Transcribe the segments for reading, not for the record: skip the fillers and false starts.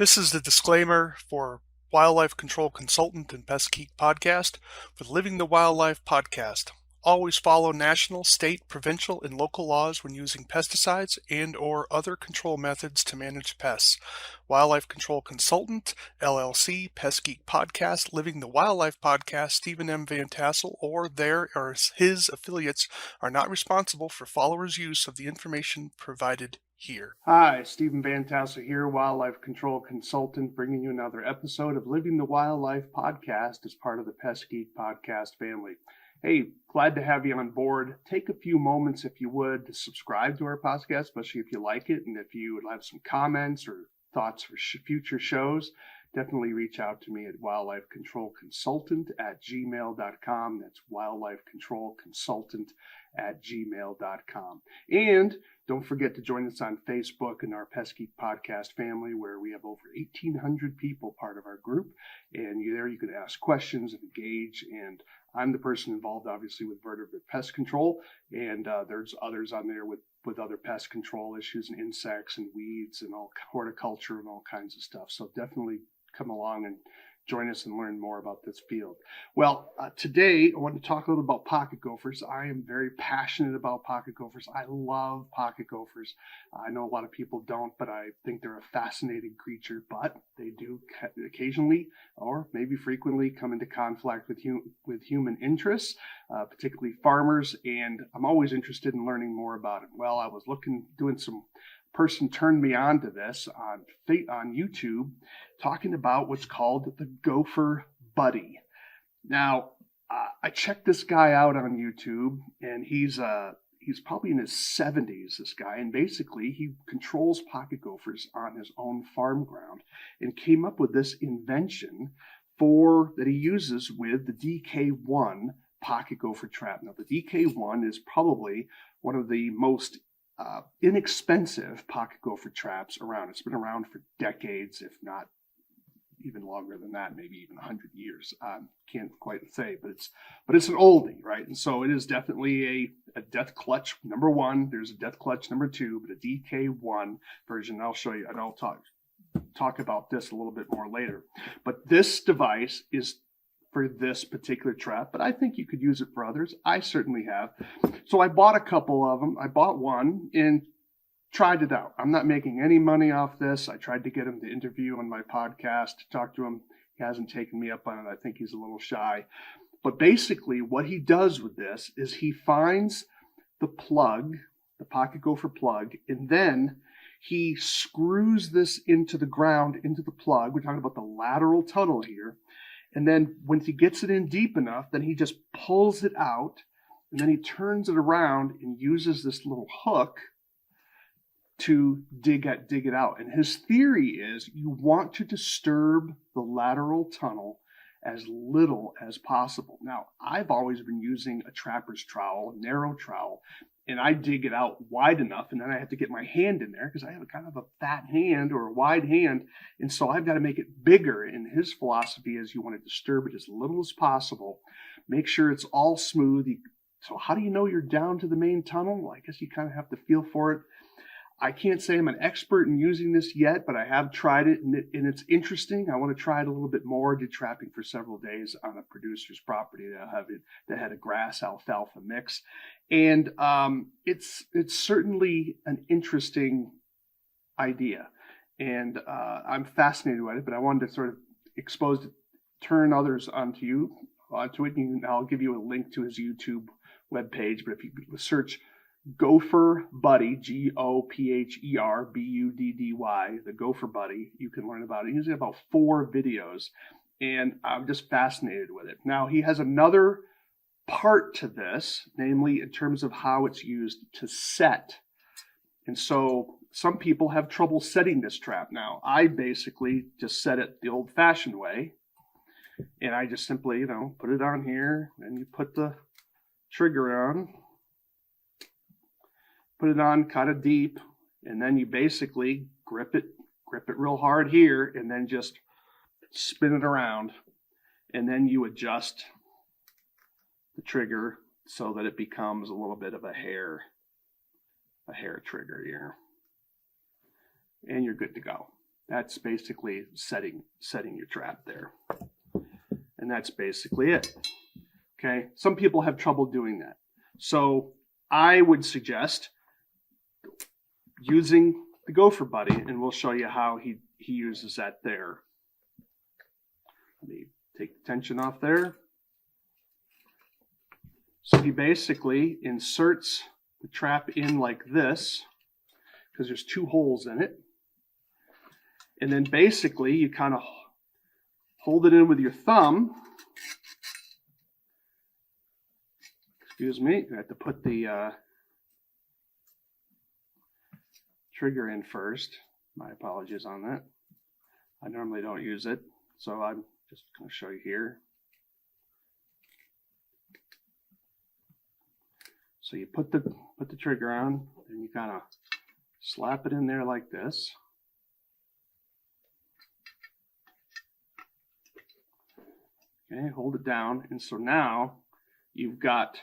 This is the disclaimer for Wildlife Control Consultant and Pest Geek Podcast for the Living the Wildlife podcast. Always follow national, state, provincial, and local laws when using pesticides and or other control methods to manage pests. Wildlife Control Consultant, LLC, Pest Geek Podcast, Living the Wildlife Podcast, Stephen M. Vantassel, or their or his affiliates are not responsible for followers' use of the information provided here. Hi, Stephen Vantassel here, Wildlife Control Consultant, bringing you another episode of Living the Wildlife Podcast as part of the Pest Geek Podcast family. Hey, glad to have you on board. Take a few moments, if you would, to subscribe to our podcast, especially if you like it, and if you would have some comments or thoughts for future shows, definitely reach out to me at wildlifecontrolconsultant@gmail.com. That's wildlifecontrolconsultant@gmail.com. And don't forget to join us on Facebook and our Pest Geek Podcast family, where we have over 1,800 people part of our group. And there you can ask questions and engage. And I'm the person involved, obviously, with vertebrate pest control. And there's others on there with other pest control issues and insects and weeds and all horticulture and all kinds of stuff. So definitely come along and join us and learn more about this field. Well, today I want to talk a little about pocket gophers. I am very passionate about pocket gophers. I love pocket gophers. I know a lot of people don't, but I think they're a fascinating creature. But they do occasionally, or maybe frequently, come into conflict with human interests, particularly farmers. And I'm always interested in learning more about it. Well, I was doing some person turned me on to this on YouTube, talking about what's called the Gopher Buddy. Now, I checked this guy out on YouTube, and he's probably in his 70s, this guy, and basically he controls pocket gophers on his own farm ground and came up with this invention that he uses with the DK1 pocket gopher trap. Now, the DK1 is probably one of the most inexpensive pocket gopher traps around. It's been around for decades, if not even longer than that, maybe even 100 years. Can't quite say, but it's an oldie, right? And so it is definitely a death clutch number one. There's a death clutch number two, but a DK1 version. I'll show you, and I'll talk about this a little bit more later. But this device is for this particular trap, but I think you could use it for others. I certainly have. So I bought a couple of them. I bought one and tried it out. I'm not making any money off this. I tried to get him to interview on my podcast, to talk to him. He hasn't taken me up on it. I think he's a little shy. But basically what he does with this is he finds the plug, the pocket gopher plug, and then he screws this into the ground, into the plug. We're talking about the lateral tunnel here. And then once he gets it in deep enough, then he just pulls it out, and then he turns it around and uses this little hook to dig it out. And his theory is you want to disturb the lateral tunnel as little as possible. Now, I've always been using a trapper's trowel, a narrow trowel, and I dig it out wide enough, and then I have to get my hand in there because I have a kind of a fat hand or a wide hand, and so I've got to make it bigger. And his philosophy is you want to disturb it as little as possible, make sure it's all smooth. So how do you know you're down to the main tunnel? Well, I guess you kind of have to feel for it. I can't say I'm an expert in using this yet, but I have tried it, and it's interesting. I want to try it a little bit more. I did trapping for several days on a producer's property that had a grass alfalfa mix, and it's certainly an interesting idea, and I'm fascinated by it. But I wanted to sort of turn others onto it. And I'll give you a link to his YouTube webpage. But if you search Gopher Buddy, GOPHERBUDDY, the Gopher Buddy, you can learn about it. He's got about 4 videos, and I'm just fascinated with it. Now, he has another part to this, namely in terms of how it's used to set. And so some people have trouble setting this trap. Now, I basically just set it the old-fashioned way, and I just simply, put it on here, and you put the trigger on. Put it on kind of deep, and then you basically grip it real hard here, and then just spin it around, and then you adjust the trigger so that it becomes a little bit of a hair trigger here. and you're good to go. That's basically setting your trap there. And that's basically it. Okay, some people have trouble doing that. So I would suggest using the Gopher Buddy, and we'll show you how he uses that there. Let me take the tension off there. So he basically inserts the trap in like this, because there's 2 holes in it. And then basically you kind of hold it in with your thumb. Excuse me, I have to put the trigger in first. My apologies on that. I normally don't use it, so I'm just going to show you here. So you put the trigger on, and you kind of slap it in there like this. Okay, hold it down, and so now you've got,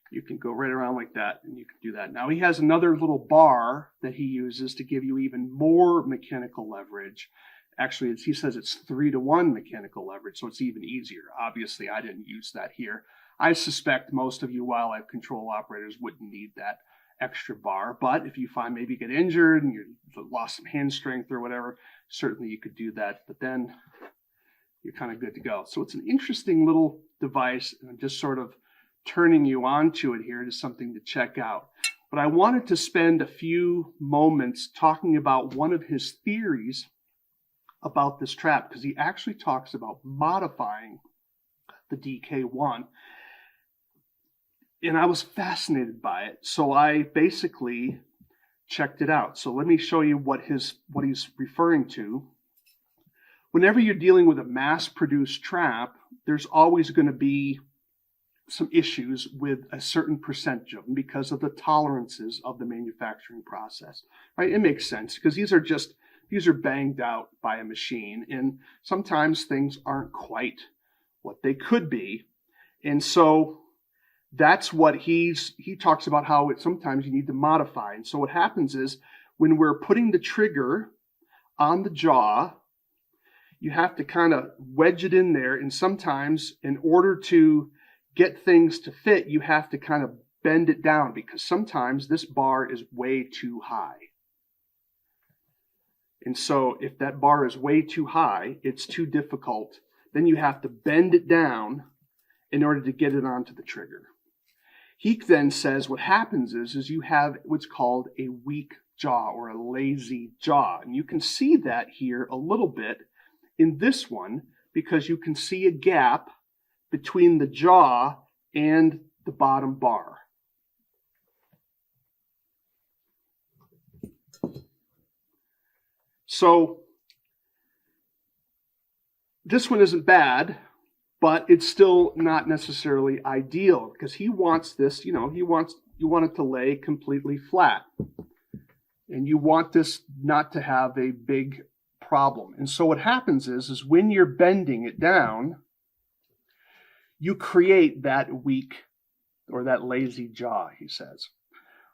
you can go right around like that, and you can do that. Now he has another little bar that he uses to give you even more mechanical leverage. Actually, he says it's 3-to-1 mechanical leverage, so it's even easier. Obviously, I didn't use that here. I suspect most of you wildlife control operators wouldn't need that extra bar, but if you find maybe you get injured and you lost some hand strength or whatever, certainly you could do that, but then you're kind of good to go. So it's an interesting little device, and I'm just sort of turning you on to it here to something to check out. But I wanted to spend a few moments talking about one of his theories about this trap, because he actually talks about modifying the DK1. And I was fascinated by it, so I basically checked it out. So let me show you what he's referring to. Whenever you're dealing with a mass-produced trap, there's always going to be some issues with a certain percentage of them because of the tolerances of the manufacturing process. Right? It makes sense because these are banged out by a machine, and sometimes things aren't quite what they could be. And so that's what he talks about, how sometimes you need to modify. And so what happens is when we're putting the trigger on the jaw, you have to kind of wedge it in there. And sometimes in order to get things to fit, you have to kind of bend it down because sometimes this bar is way too high. And so if that bar is way too high, it's too difficult. Then you have to bend it down in order to get it onto the trigger. He then says what happens is you have what's called a weak jaw or a lazy jaw. And you can see that here a little bit in this one because you can see a gap between the jaw and the bottom bar. So this one isn't bad, but it's still not necessarily ideal because he wants this, you want it to lay completely flat. And you want this not to have a big problem. And so what happens is when you're bending it down, you create that weak or that lazy jaw, he says.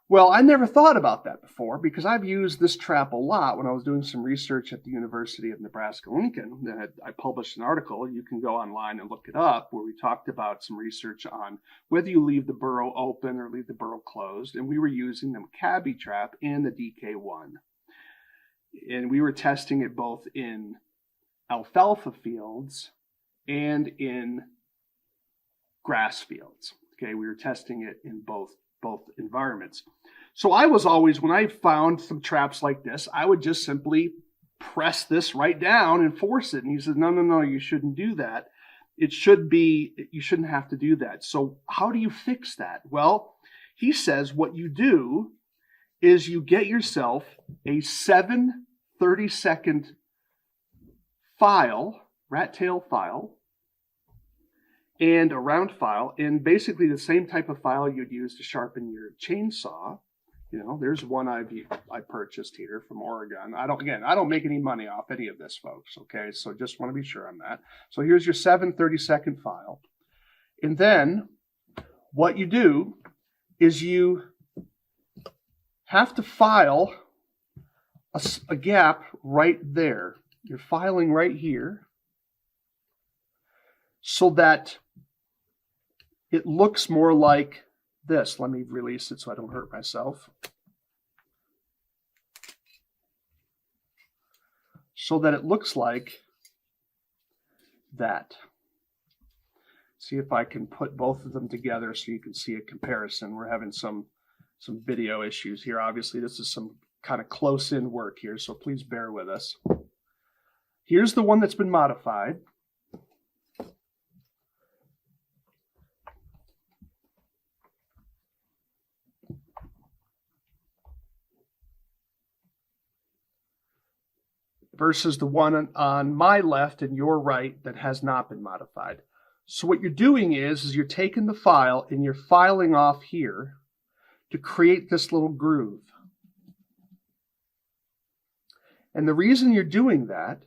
Well, I never thought about that before because I've used this trap a lot when I was doing some research at the University of Nebraska-Lincoln. I published an article, you can go online and look it up, where we talked about some research on whether you leave the burrow open or leave the burrow closed. And we were using the cabbie trap and the DK1. And we were testing it both in alfalfa fields and in grass fields. Okay, we were testing it in both environments. So I was always, when I found some traps like this, I would just simply press this right down and force it. And he said, no, you shouldn't do that. You shouldn't have to do that. So how do you fix that? Well, he says what you do is you get yourself a 7 30-second file, rat tail file, and a round file, and basically the same type of file you'd use to sharpen your chainsaw. There's one I purchased here from Oregon. I don't make any money off any of this, folks. Okay, so just want to be sure on that. So here's your 7 30-second file, and then what you do is you have to file a gap right there. You're filing right here so that it looks more like this. Let me release it so I don't hurt myself. So that it looks like that. See if I can put both of them together so you can see a comparison. We're having some video issues here. Obviously, this is some kind of close-in work here, so please bear with us. Here's the one that's been modified. Versus the one on my left and your right that has not been modified. So what you're doing is you're taking the file and you're filing off here to create this little groove. And the reason you're doing that,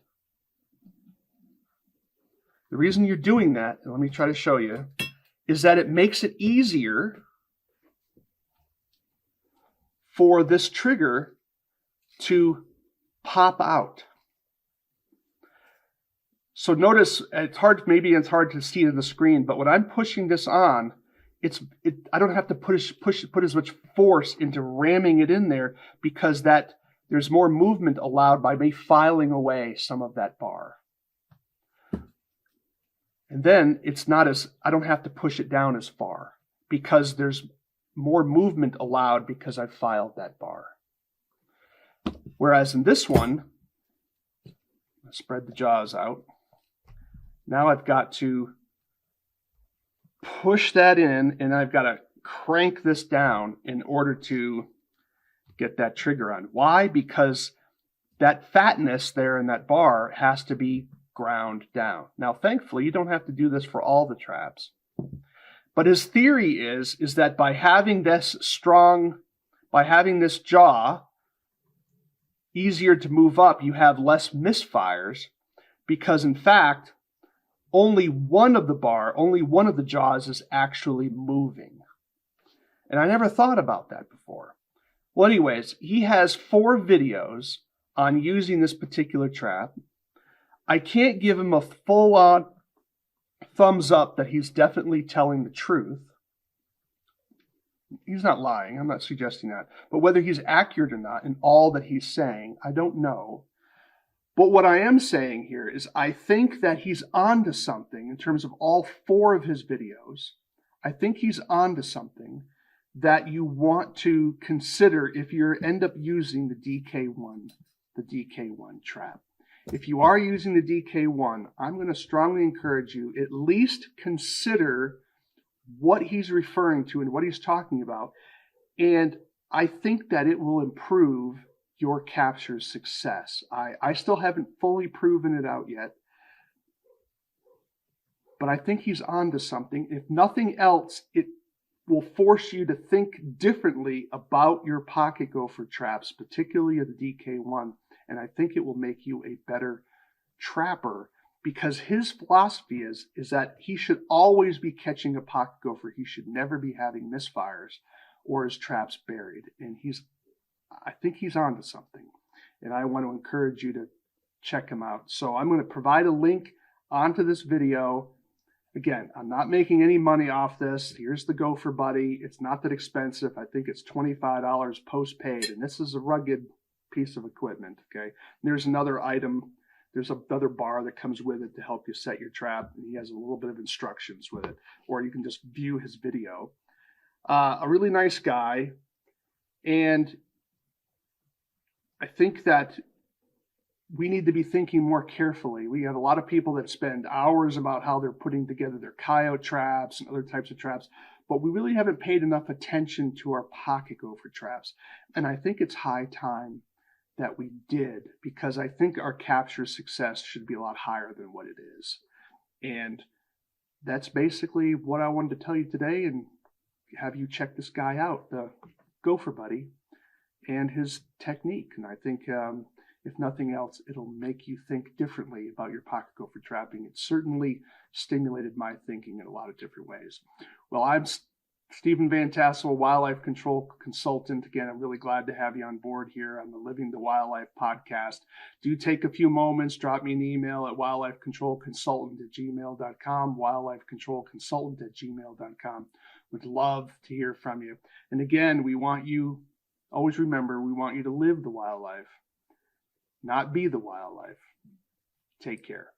and let me try to show you, is that it makes it easier for this trigger to pop out. So notice maybe it's hard to see in the screen, but when I'm pushing this on, I don't have to put as much force into ramming it in there because there's more movement allowed by me filing away some of that bar. And then I don't have to push it down as far because there's more movement allowed because I filed that bar. Whereas in this one, I'll spread the jaws out. Now I've got to push that in and I've got to crank this down in order to get that trigger on. Why? Because that fatness there in that bar has to be ground down. Now, thankfully, you don't have to do this for all the traps. But his theory is that by having this jaw easier to move up, you have less misfires because, in fact, only one of the jaws is actually moving. And I never thought about that before. Well, anyways, he has 4 videos on using this particular trap. I can't give him a full-on thumbs up that he's definitely telling the truth. He's not lying. I'm not suggesting that. But whether he's accurate or not in all that he's saying, I don't know. But what I am saying here is I think that he's onto something in terms of all 4 of his videos. I think he's onto something that you want to consider if you end up using the DK1 trap. If you are using the DK1, I'm going to strongly encourage you at least consider what he's referring to and what he's talking about. And I think that it will improve your capture success. I still haven't fully proven it out yet, but I think he's onto something. If nothing else, it will force you to think differently about your pocket gopher traps, particularly at the DK1, and I think it will make you a better trapper because his philosophy is that he should always be catching a pocket gopher. He should never be having misfires or his traps buried, and I think he's onto something, and I want to encourage you to check him out. So I'm going to provide a link onto this video. Again, I'm not making any money off this. Here's the Gopher Buddy. It's not that expensive. I think it's $25 post-paid, and this is a rugged piece of equipment, okay? There's another item. There's another bar that comes with it to help you set your trap, and he has a little bit of instructions with it, or you can just view his video. A really nice guy, and I think that we need to be thinking more carefully. We have a lot of people that spend hours about how they're putting together their coyote traps and other types of traps, but we really haven't paid enough attention to our pocket gopher traps. And I think it's high time that we did, because I think our capture success should be a lot higher than what it is. And that's basically what I wanted to tell you today, and have you check this guy out, the Gopher Buddy, and his technique. And I think if nothing else, it'll make you think differently about your pocket gopher trapping. It certainly stimulated my thinking in a lot of different ways. Well, I'm Stephen Vantassel, Wildlife Control Consultant. Again, I'm really glad to have you on board here on the Living the Wildlife podcast. Do take a few moments, drop me an email at wildlifecontrolconsultant@gmail.com, wildlifecontrolconsultant@gmail.com. Would love to hear from you. And again, we want you, always remember, we want you to live the wildlife, not be the wildlife. Take care.